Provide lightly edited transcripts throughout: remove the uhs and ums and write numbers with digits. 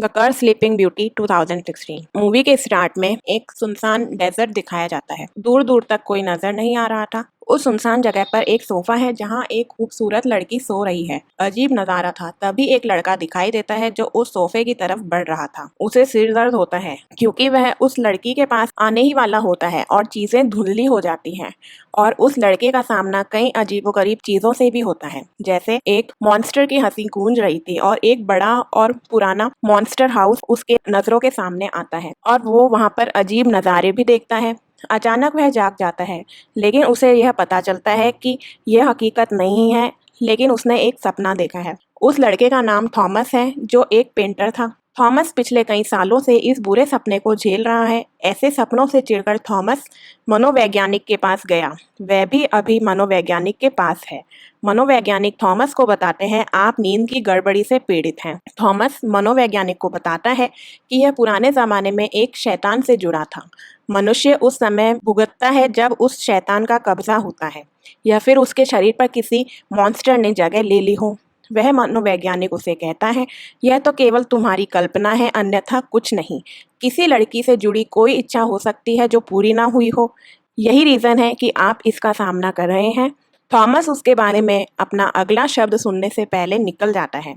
The curse sleeping beauty 2016। Movie के start में एक सुनसान डेजर्ट दिखाया जाता है। दूर दूर तक कोई नजर नहीं आ रहा था। उस सुनसान जगह पर एक सोफा है जहां एक खूबसूरत लड़की सो रही है। अजीब नजारा था। तभी एक लड़का दिखाई देता है जो उस सोफे की तरफ बढ़ रहा था। उसे सिर दर्द होता है क्योंकि वह उस लड़की के पास आने ही वाला होता है और चीजें धुंधली हो जाती हैं। और उस लड़के का सामना कई अजीबोगरीब चीजों से भी होता है, जैसे एक मॉन्स्टर की हंसी गूंज रही थी और एक बड़ा और पुराना मॉन्स्टर हाउस उसके नजरों के सामने आता है और वो वहां पर अजीब नज़ारे भी देखता है। अचानक वह जाग जाता है, लेकिन उसे यह पता चलता है कि यह हकीकत नहीं है, लेकिन उसने एक सपना देखा है। उस लड़के का नाम थॉमस है जो एक पेंटर था। थॉमस पिछले कई सालों से इस बुरे सपने को झेल रहा है। ऐसे सपनों से चिढ़कर थॉमस मनोवैज्ञानिक के पास गया। वह भी अभी मनोवैज्ञानिक के पास है। मनोवैज्ञानिक थॉमस को बताते हैं आप नींद की गड़बड़ी से पीड़ित हैं। थॉमस मनोवैज्ञानिक को बताता है कि यह पुराने जमाने में एक शैतान से जुड़ा था। मनुष्य उस समय भुगतता है जब उस शैतान का कब्जा होता है या फिर उसके शरीर पर किसी मॉन्स्टर ने जगह ले ली हो। वह मनोवैज्ञानिक उसे कहता है यह तो केवल तुम्हारी कल्पना है, अन्यथा कुछ नहीं। किसी लड़की से जुड़ी कोई इच्छा हो सकती है जो पूरी ना हुई हो। यही रीज़न है कि आप इसका सामना कर रहे हैं। थॉमस उसके बारे में अपना अगला शब्द सुनने से पहले निकल जाता है।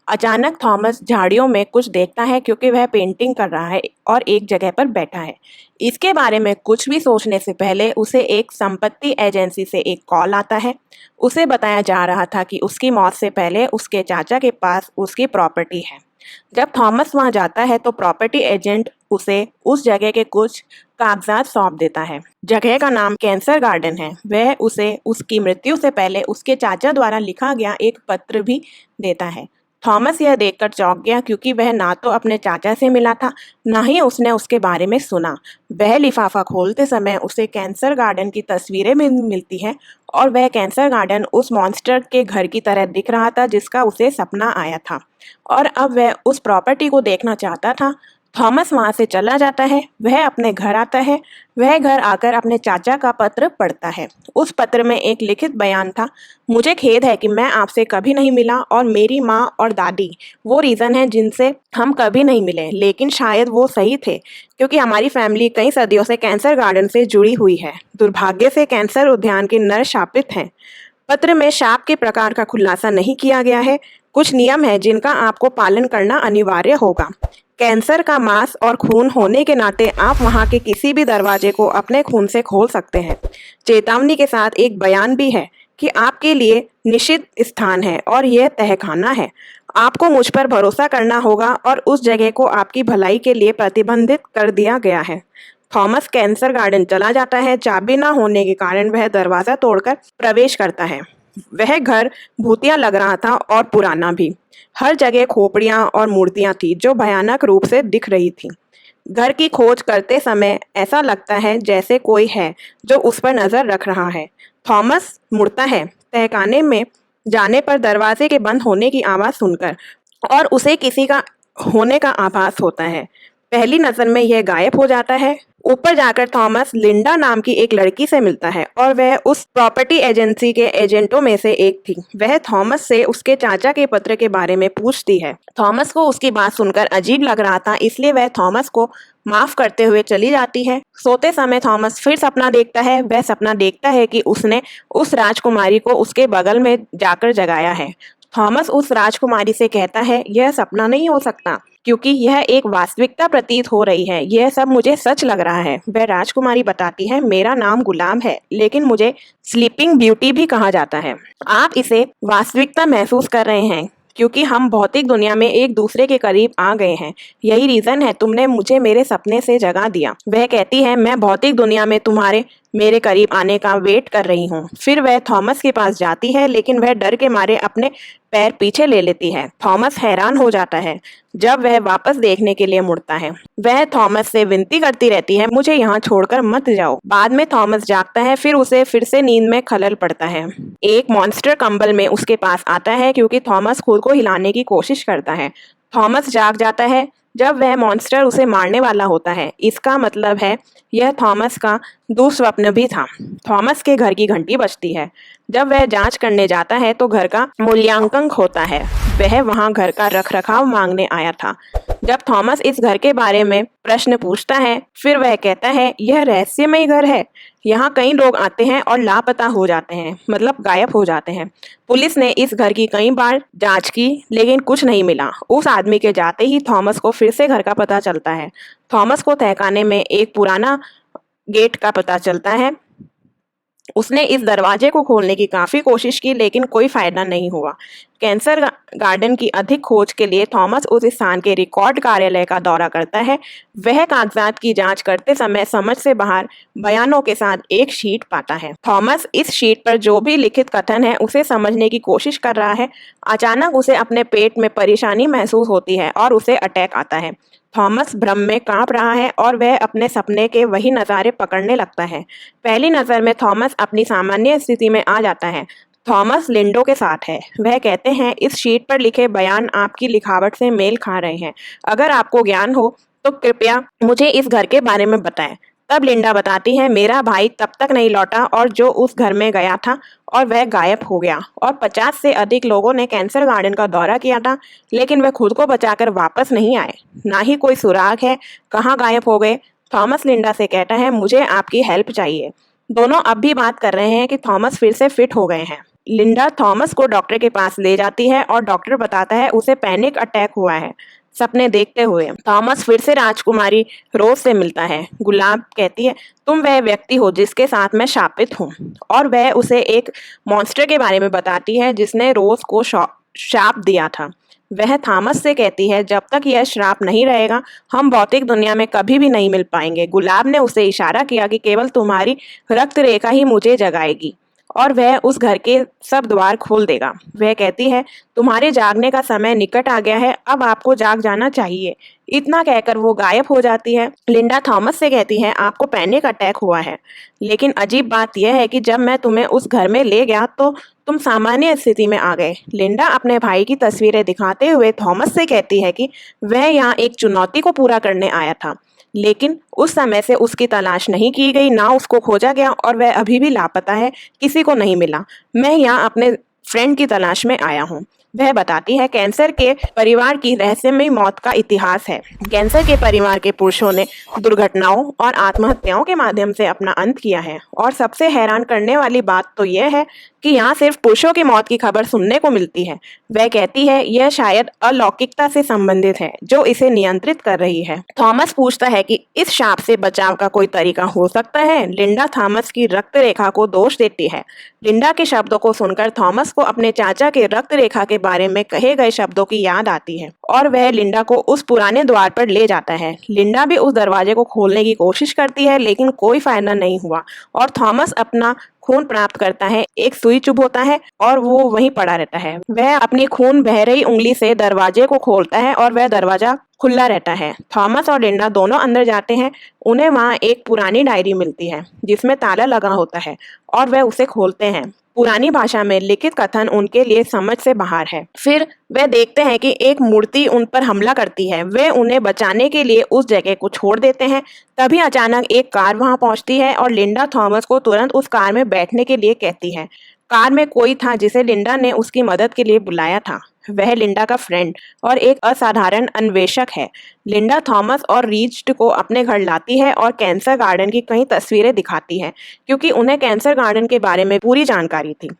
अचानक थॉमस झाड़ियों में कुछ देखता है क्योंकि वह पेंटिंग कर रहा है और एक जगह पर बैठा है। इसके बारे में कुछ भी सोचने से पहले उसे एक संपत्ति एजेंसी से एक कॉल आता है। उसे बताया जा रहा था कि उसकी मौत से पहले उसके चाचा के पास उसकी प्रॉपर्टी है। जब थॉमस वहां जाता है तो प्रॉपर्टी एजेंट उसे उस जगह के कुछ कागजात सौंप देता है। जगह का नाम कैंसर गार्डन है। वह उसे उसकी मृत्यु से पहले उसके चाचा द्वारा लिखा गया एक पत्र भी देता है। थॉमस यह देखकर चौंक गया क्योंकि वह ना तो अपने चाचा से मिला था, ना ही उसने उसके बारे में सुना। वह लिफाफा खोलते समय उसे कैंसर गार्डन की तस्वीरें मिलती हैं और वह कैंसर गार्डन उस मॉन्स्टर के घर की तरह दिख रहा था जिसका उसे सपना आया था और अब वह उस प्रॉपर्टी को देखना चाहता था। थॉमस वहां से चला जाता है। वह अपने घर आता है। वह घर आकर अपने चाचा का पत्र पढ़ता है। उस पत्र में एक लिखित बयान था, मुझे खेद है कि मैं आपसे कभी नहीं मिला और मेरी माँ और दादी वो रीज़न है जिनसे हम कभी नहीं मिले, लेकिन शायद वो सही थे क्योंकि हमारी फैमिली कई सदियों से कैंसर गार्डन से जुड़ी हुई है। दुर्भाग्य से कैंसर उद्यान के नर शापित हैं। पत्र में शाप के प्रकार का खुलासा नहीं किया गया है। कुछ नियम है जिनका आपको पालन करना अनिवार्य होगा। कैंसर का मांस और खून होने के नाते आप वहां के किसी भी दरवाजे को अपने खून से खोल सकते हैं। चेतावनी के साथ एक बयान भी है कि आपके लिए निषिद्ध स्थान है और यह तहखाना है। आपको मुझ पर भरोसा करना होगा और उस जगह को आपकी भलाई के लिए प्रतिबंधित कर दिया गया है। थॉमस कैंसर गार्डन चला जाता है। चाबी ना होने के कारण वह दरवाजा तोड़कर प्रवेश करता है। वह घर भूतिया लग रहा था और पुराना भी। हर जगह खोपड़ियां और मूर्तियां थी जो भयानक रूप से दिख रही थी। घर की खोज करते समय ऐसा लगता है जैसे कोई है जो उस पर नजर रख रहा है। थॉमस मुड़ता है तहखाने में जाने पर दरवाजे के बंद होने की आवाज़ सुनकर और उसे किसी का होने का आभास होता है। पहली नज़र में यह गायब हो जाता है। ऊपर जाकर थॉमस लिंडा नाम की एक लड़की से मिलता है और वह उस प्रॉपर्टी एजेंसी के एजेंटों में से एक थी। वह थॉमस से उसके चाचा के पत्र के बारे में पूछती है। थॉमस को उसकी बात सुनकर अजीब लग रहा था, इसलिए वह थॉमस को माफ करते हुए चली जाती है। सोते समय थॉमस फिर सपना देखता है। वह सपना देखता है कि उसने उस राजकुमारी को उसके बगल में जाकर जगाया है। थॉमस उस राजकुमारी से कहता है यह सपना नहीं हो सकता क्योंकि यह एक वास्तविकता प्रतीत हो रही है। यह सब मुझे सच लग रहा है। वह राजकुमारी बताती है मेरा नाम गुलाम है, लेकिन मुझे स्लीपिंग ब्यूटी भी कहा जाता है। आप इसे वास्तविकता महसूस कर रहे हैं क्योंकि हम भौतिक दुनिया में एक दूसरे के करीब आ गए हैं। यही रीजन है तुमने मुझे मेरे सपने से जगा दिया। वह कहती है मैं भौतिक दुनिया में तुम्हारे मेरे करीब आने का वेट कर रही हूँ। फिर वह थॉमस के पास जाती है, लेकिन वह डर के मारे अपने पैर पीछे ले लेती है। थॉमस हैरान हो जाता है जब वह वापस देखने के लिए मुड़ता है। वह थॉमस से विनती करती रहती है मुझे यहाँ छोड़कर मत जाओ। बाद में थॉमस जागता है, फिर उसे फिर से नींद में खलल पड़ता है। एक मॉन्स्टर कंबल में उसके पास आता है क्योंकि थॉमस खुद को हिलाने की कोशिश करता है। थॉमस जाग जाता है जब वह मॉन्स्टर उसे मारने वाला होता है। इसका मतलब है यह थॉमस का दुःस्वप्न भी था। थॉमस के घर की घंटी बजती है। जब वह जांच करने जाता है तो घर का मूल्यांकन होता है। वह वहां घर का रखरखाव मांगने आया था। जब थॉमस इस घर के बारे में प्रश्न पूछता है, फिर वह कहता है, यह रहस्यमय घर है। यहाँ कई लोग आते हैं और लापता हो जाते हैं, मतलब गायब हो जाते हैं। पुलिस ने इस घर की कई बार जांच की, लेकिन कुछ नहीं मिला। उस आदमी के जाते ही थॉमस को फिर से घर का पता चलता है। थॉमस को तहखाने में एक पुराना गेट का पता चलता है। उसने इस दरवाजे को खोलने की काफी कोशिश की, लेकिन कोई फायदा नहीं हुआ। कैंसर गार्डन की अधिक खोज के लिए थॉमस उस स्थान के रिकॉर्ड कार्यालय का दौरा करता है। वह कागजात की जांच करते समय समझ से बाहर बयानों के साथ एक शीट पाता है। थॉमस इस शीट पर जो भी लिखित कथन है उसे समझने की कोशिश कर रहा है। अचानक उसे अपने पेट में परेशानी महसूस होती है और उसे अटैक आता है। थॉमस भ्रम में कांप रहा है और वह अपने सपने के वही नज़ारे पकड़ने लगता है। पहली नज़र में थॉमस अपनी सामान्य स्थिति में आ जाता है। थॉमस लिंडो के साथ है। वह कहते हैं, इस शीट पर लिखे बयान आपकी लिखावट से मेल खा रहे हैं। अगर आपको ज्ञान हो तो कृपया मुझे इस घर के बारे में बताएं। तब लिंडा बताती है, मेरा भाई तब तक नहीं लौटा और जो उस घर में गया था और वह गायब हो गया और 50 से अधिक लोगों ने कैंसर गार्डन का दौरा किया था, लेकिन वह खुद को बचाकर वापस नहीं आए। ना ही कोई सुराग है, कहाँ गायब हो गए। थॉमस लिंडा से कहता है, मुझे आपकी हेल्प चाहिए। दोनों अब भी बात कर रहे हैं कि थॉमस फिर से फिट हो गए हैं। लिंडा थॉमस को डॉक्टर के पास ले जाती है और डॉक्टर बताता है उसे पैनिक अटैक हुआ है। सपने देखते हुए थॉमस फिर से राजकुमारी रोज से मिलता है। गुलाब कहती है, तुम वह व्यक्ति हो जिसके साथ मैं शापित हूँ, और वह उसे एक मॉन्स्टर के बारे में बताती है जिसने रोज को शाप दिया था। वह थॉमस से कहती है, जब तक यह श्राप नहीं रहेगा हम भौतिक दुनिया में कभी भी नहीं मिल पाएंगे। गुलाब ने उसे इशारा किया कि केवल तुम्हारी रक्त रेखा ही मुझे जगाएगी और वह उस घर के सब द्वार खोल देगा। वह कहती है, तुम्हारे जागने का समय निकट आ गया है, अब आपको जाग जाना चाहिए। इतना कहकर वो गायब हो जाती है। लिंडा थॉमस से कहती है, आपको पैनिक अटैक हुआ है, लेकिन अजीब बात यह है कि जब मैं तुम्हें उस घर में ले गया तो तुम सामान्य स्थिति में आ गए। लिंडा अपने भाई की तस्वीरें दिखाते हुए थॉमस से कहती है कि वह यहाँ एक चुनौती को पूरा करने आया था, लेकिन उस समय से उसकी तलाश नहीं की गई, ना उसको खोजा गया और वह अभी भी लापता है, किसी को नहीं मिला। मैं यहाँ अपने फ्रेंड की तलाश में आया हूँ। वह बताती है, कैंसर के परिवार की रहस्यमय मौत का इतिहास है। कैंसर के परिवार के पुरुषों ने दुर्घटनाओं और आत्महत्याओं के माध्यम से अपना अंत किया है, और सबसे हैरान करने वाली बात तो यह है कि यहाँ सिर्फ पुरुषों की मौत की खबर सुनने को मिलती है। वह कहती है, यह शायद अलौकिकता से संबंधित है जो इसे नियंत्रित कर रही है। थॉमस पूछता है कि इस शाप से बचाव का कोई तरीका हो सकता है। लिंडा थॉमस की रक्त रेखा को दोष देती है। लिंडा के शब्दों को सुनकर थॉमस को अपने चाचा के रक्त रेखा के बारे में कहे गए शब्दों की याद आती है और वह लिंडा को उस पुराने द्वार पर ले जाता है। लिंडा भी उस दरवाजे को खोलने की कोशिश करती है, लेकिन कोई फायदा नहीं हुआ और थॉमस अपना खून प्राप्त करता है। एक सुई चुभ होता है और वो वहीं पड़ा रहता है। वह अपनी खून बह रही उंगली से दरवाजे को खोलता है और वह दरवाजा खुला रहता है। थॉमस और लिंडा दोनों अंदर जाते हैं। उन्हें वहां एक पुरानी डायरी मिलती है जिसमें ताला लगा होता है और वह उसे खोलते हैं। पुरानी भाषा में लिखित कथन उनके लिए समझ से बाहर है। फिर वे देखते हैं कि एक मूर्ति उन पर हमला करती है। वे उन्हें बचाने के लिए उस जगह को छोड़ देते हैं। तभी अचानक एक कार वहां पहुंचती है और लिंडा थॉमस को तुरंत उस कार में बैठने के लिए कहती है। कार में कोई था जिसे लिंडा ने उसकी मदद के लिए बुलाया था। वह लिंडा का फ्रेंड और एक असाधारण अन्वेषक है। लिंडा थॉमस और रीच्ड को अपने घर लाती है और कैंसर गार्डन की कई तस्वीरें दिखाती है, क्योंकि उन्हें कैंसर गार्डन के बारे में पूरी जानकारी थी।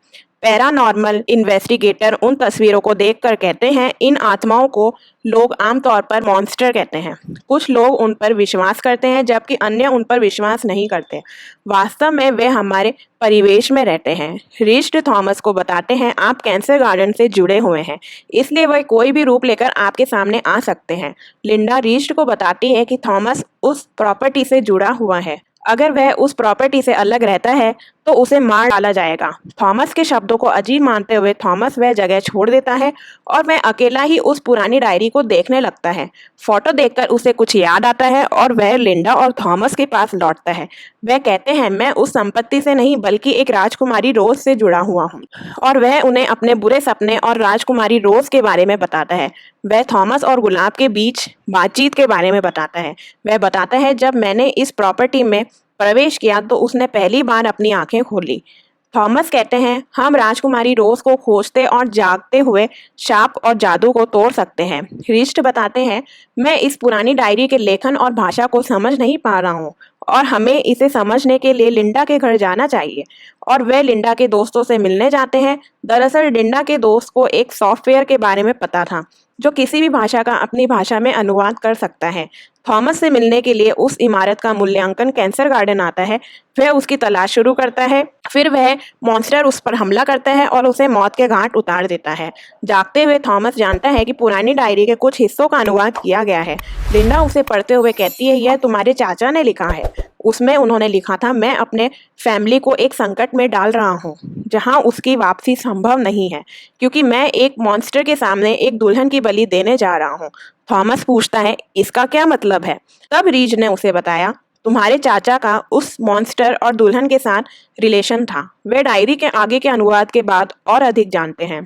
पैरानॉर्मल इन्वेस्टिगेटर उन तस्वीरों को देखकर कहते हैं, इन आत्माओं को लोग आमतौर पर मॉन्स्टर कहते हैं। कुछ लोग उन पर विश्वास करते हैं जबकि अन्य उन पर विश्वास नहीं करते। वास्तव में वे हमारे परिवेश में रहते हैं। रीच्ड थॉमस को बताते हैं, आप कैंसर गार्डन से जुड़े हुए हैं, इसलिए वह कोई भी रूप लेकर आपके सामने आ सकते हैं। लिंडा रीच्ड को बताती है कि थॉमस उस प्रॉपर्टी से जुड़ा हुआ है। अगर वह उस प्रॉपर्टी से अलग रहता है तो उसे मार डाला जाएगा। थॉमस के शब्दों को अजीब मानते हुए थॉमस वह जगह छोड़ देता है और वह अकेला ही उस पुरानी डायरी को देखने लगता है। फोटो देखकर उसे कुछ याद आता है और वह लिंडा और थॉमस के पास लौटता है। वह कहते हैं, मैं उस संपत्ति से नहीं बल्कि एक राजकुमारी रोज से जुड़ा हुआ हूँ, और वह उन्हें अपने बुरे सपने और राजकुमारी रोज के बारे में बताता है। वह थॉमस और गुलाब के बीच बातचीत के बारे में बताता है। वह बताता है, जब मैंने इस प्रॉपर्टी में प्रवेश किया तो उसने पहली बार अपनी आंखें खोली। थॉमस कहते हैं, हम राजकुमारी रोज को खोजते और जागते हुए शाप और जादू को तोड़ सकते हैं। रिस्ट बताते हैं, मैं इस पुरानी डायरी के लेखन और भाषा को समझ नहीं पा रहा हूँ और हमें इसे समझने के लिए लिंडा के घर जाना चाहिए। और वे लिंडा के दोस्तों से मिलने जाते हैं। दरअसल लिंडा के दोस्त को एक सॉफ्टवेयर के बारे में पता था जो किसी भी भाषा का अपनी भाषा में अनुवाद कर सकता है। थॉमस से मिलने के लिए उस इमारत का मूल्यांकन कैंसर गार्डन आता है। वह उसकी तलाश शुरू करता है। फिर वह मॉन्स्टर उस पर हमला करता है और उसे मौत के घाट उतार देता है। जागते हुए थॉमस जानता है कि पुरानी डायरी के कुछ हिस्सों का अनुवाद किया गया है। लिंडा उसे पढ़ते हुए कहती है, यह तुम्हारे चाचा ने लिखा है। उसमें उन्होंने लिखा था, मैं अपने फैमिली को एक संकट में डाल रहा हूँ जहाँ उसकी वापसी संभव नहीं है, क्योंकि मैं एक मॉन्स्टर के सामने एक दुल्हन की बलि देने जा रहा हूँ। थॉमस पूछता है, इसका क्या मतलब है? तब रीज ने उसे बताया, तुम्हारे चाचा का उस मॉन्स्टर और दुल्हन के साथ रिलेशन था। वे डायरी के आगे के अनुवाद के बाद और अधिक जानते हैं।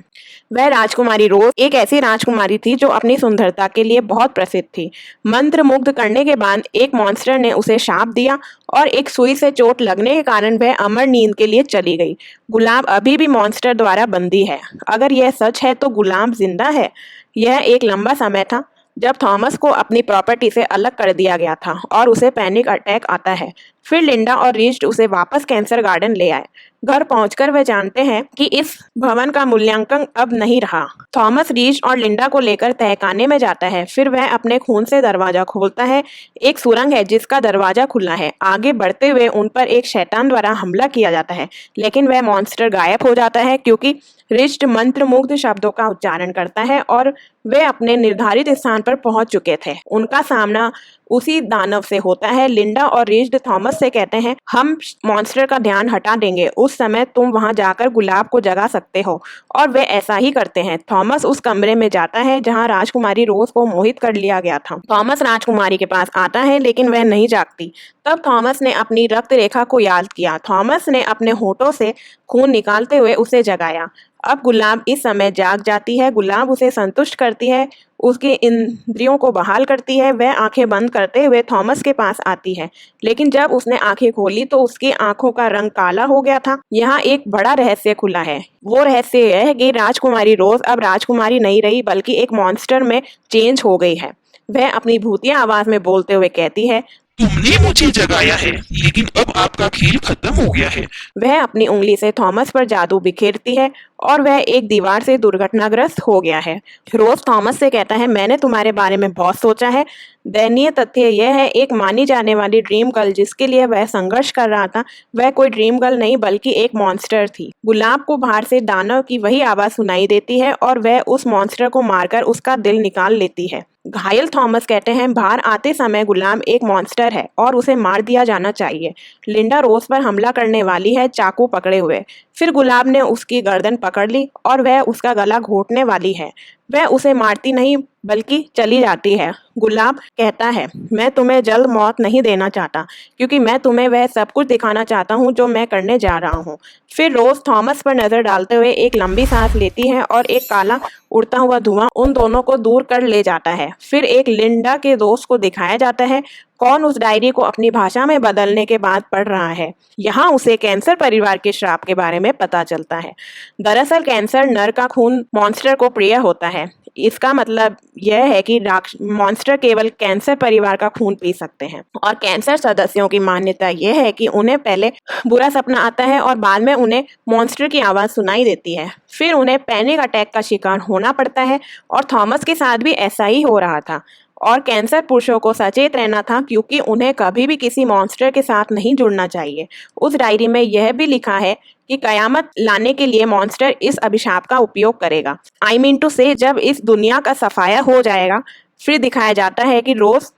वह राजकुमारी रोज एक ऐसी राजकुमारी थी जो अपनी सुंदरता के लिए बहुत प्रसिद्ध थी। मंत्र मुग्ध करने के बाद एक मॉन्स्टर ने उसे शाप दिया और एक सुई से चोट लगने के कारण वह अमर नींद के लिए चली गई। गुलाब अभी भी मॉन्स्टर द्वारा बंदी है। अगर यह सच है तो गुलाब जिंदा है। यह एक लंबा समय था जब थॉमस को अपनी प्रॉपर्टी से अलग कर दिया गया था और उसे पैनिक अटैक आता है। फिर लिंडा और रीस्ट उसे वापस कैंसर गार्डन ले आए। घर पहुंचकर वे जानते हैं कि इस भवन का मूल्यांकन अब नहीं रहा। थॉमस रीस्ट और लिंडा को लेकर तहखाने में जाता है। फिर वह अपने खून से दरवाजा खोलता है। एक सुरंग है जिसका दरवाजा खुला है। आगे बढ़ते हुए उन पर एक शैतान द्वारा हमला किया जाता है, लेकिन वह मॉन्स्टर गायब हो जाता है क्योंकि रिस्ट मंत्रमुग्ध शब्दों का उच्चारण करता है और वे अपने निर्धारित स्थान पर पहुंच चुके थे। उनका सामना उसी दानव से होता है। लिंडा और रिस्ट थॉमस से कहते हैं, हम मॉन्स्टर का ध्यान हटा देंगे, उस समय तुम वहां जाकर गुलाब को जगा सकते हो। और वे ऐसा ही करते हैं। थॉमस उस कमरे में जाता है जहां राजकुमारी रोज को मोहित कर लिया गया था। थॉमस राजकुमारी के पास आता है लेकिन वह नहीं जागती। तब थॉमस ने अपनी रक्त रेखा को याद किया। थॉमस ने अपने होठों से खून निकालते हुए उसे जगाया। अब गुलाब इस समय जाग जाती है। गुलाब उसे संतुष्ट करती है, उसके इंद्रियों को बहाल करती है। वह आंखें बंद करते हुए थॉमस के पास आती है, लेकिन जब उसने आंखें खोली तो उसकी आंखों का रंग काला हो गया था। यहाँ एक बड़ा रहस्य खुला है। वो रहस्य यह है कि राजकुमारी रोज अब राजकुमारी नहीं रही बल्कि एक मॉन्स्टर में चेंज हो गई है। वह अपनी भूतिया आवाज में बोलते हुए कहती है, तुमने मुझे जगाया है, लेकिन अब आपका खेल खत्म हो गया है। वह अपनी उंगली से थॉमस पर जादू बिखेरती है और वह एक दीवार से दुर्घटनाग्रस्त हो गया है। रोज थॉमस से कहता है, मैंने तुम्हारे बारे में बहुत सोचा है। दयनीय तथ्य यह है, एक मानी जाने वाली ड्रीम गर्ल जिसके लिए वह संघर्ष कर रहा था, वह कोई ड्रीम गर्ल नहीं बल्कि एक मॉन्स्टर थी। गुलाब को बाहर से दानव की वही आवाज सुनाई देती है और वह उस मॉन्स्टर को मारकर उसका दिल निकाल लेती है। घायल थॉमस कहते हैं, बाहर आते समय गुलाब एक मॉन्स्टर है और उसे मार दिया जाना चाहिए। लिंडा रोज पर हमला करने वाली है, चाकू पकड़े हुए। फिर गुलाब ने उसकी गर्दन पकड़ ली और वह उसका गला घोंटने वाली है। वह उसे मारती नहीं बल्कि चली जाती है। गुलाब कहता है, मैं तुम्हें जल्द मौत नहीं देना चाहता, क्योंकि मैं तुम्हें वह सब कुछ दिखाना चाहता हूँ जो मैं करने जा रहा हूँ। फिर रोज थॉमस पर नजर डालते हुए एक लंबी सांस लेती है और एक काला उड़ता हुआ धुआं उन दोनों को दूर कर ले जाता है। फिर एक लिंडा के दोस्त को दिखाया जाता है, कौन उस डायरी को अपनी भाषा में बदलने के बाद पढ़ रहा है। यहाँ उसे कैंसर परिवार के श्राप के बारे में पता चलता है। दरअसल कैंसर नर का खून मॉन्स्टर को प्रिय होता है। इसका मतलब यह है कि मॉन्स्टर केवल कैंसर परिवार का खून पी सकते हैं। और कैंसर सदस्यों की मान्यता यह है कि उन्हें पहले बुरा सपना आता है और बाद में उन्हें मॉन्स्टर की आवाज सुनाई देती है। फिर उन्हें पैनिक अटैक का शिकार होना पड़ता है और थॉमस के साथ भी ऐसा ही हो रहा था। और कैंसर पुरुषों को सचेत रहना था क्योंकि उन्हें कभी भी किसी मॉन्स्टर के साथ नहीं जुड़ना चाहिए। उस डायरी में यह भी लिखा है कि कयामत लाने के लिए मॉन्स्टर इस अभिशाप का उपयोग करेगा। आई मीन टू से, जब इस दुनिया का सफाया हो जाएगा। फिर दिखाया जाता है कि रोज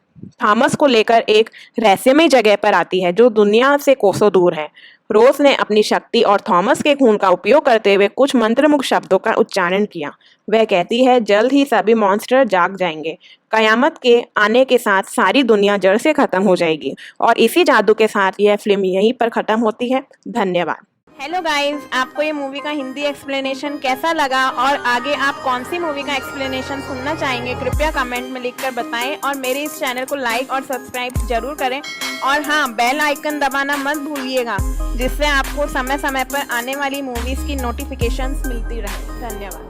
थॉमस को लेकर एक रहस्यमय जगह पर आती है जो दुनिया से कोसों दूर है। रोज ने अपनी शक्ति और थॉमस के खून का उपयोग करते हुए कुछ मंत्रमुग्ध शब्दों का उच्चारण किया। वह कहती है, जल्द ही सभी मॉन्स्टर जाग जाएंगे। कयामत के आने के साथ सारी दुनिया जड़ से खत्म हो जाएगी। और इसी जादू के साथ यह फिल्म यहीं पर खत्म होती है। धन्यवाद। हेलो गाइस, आपको ये मूवी का हिंदी एक्सप्लेनेशन कैसा लगा और आगे आप कौन सी मूवी का एक्सप्लेनेशन सुनना चाहेंगे, कृपया कमेंट में लिखकर बताएं और मेरे इस चैनल को लाइक और सब्सक्राइब जरूर करें। और हाँ, बेल आइकन दबाना मत भूलिएगा, जिससे आपको समय समय पर आने वाली मूवीज़ की नोटिफिकेशंस मिलती रहे। धन्यवाद।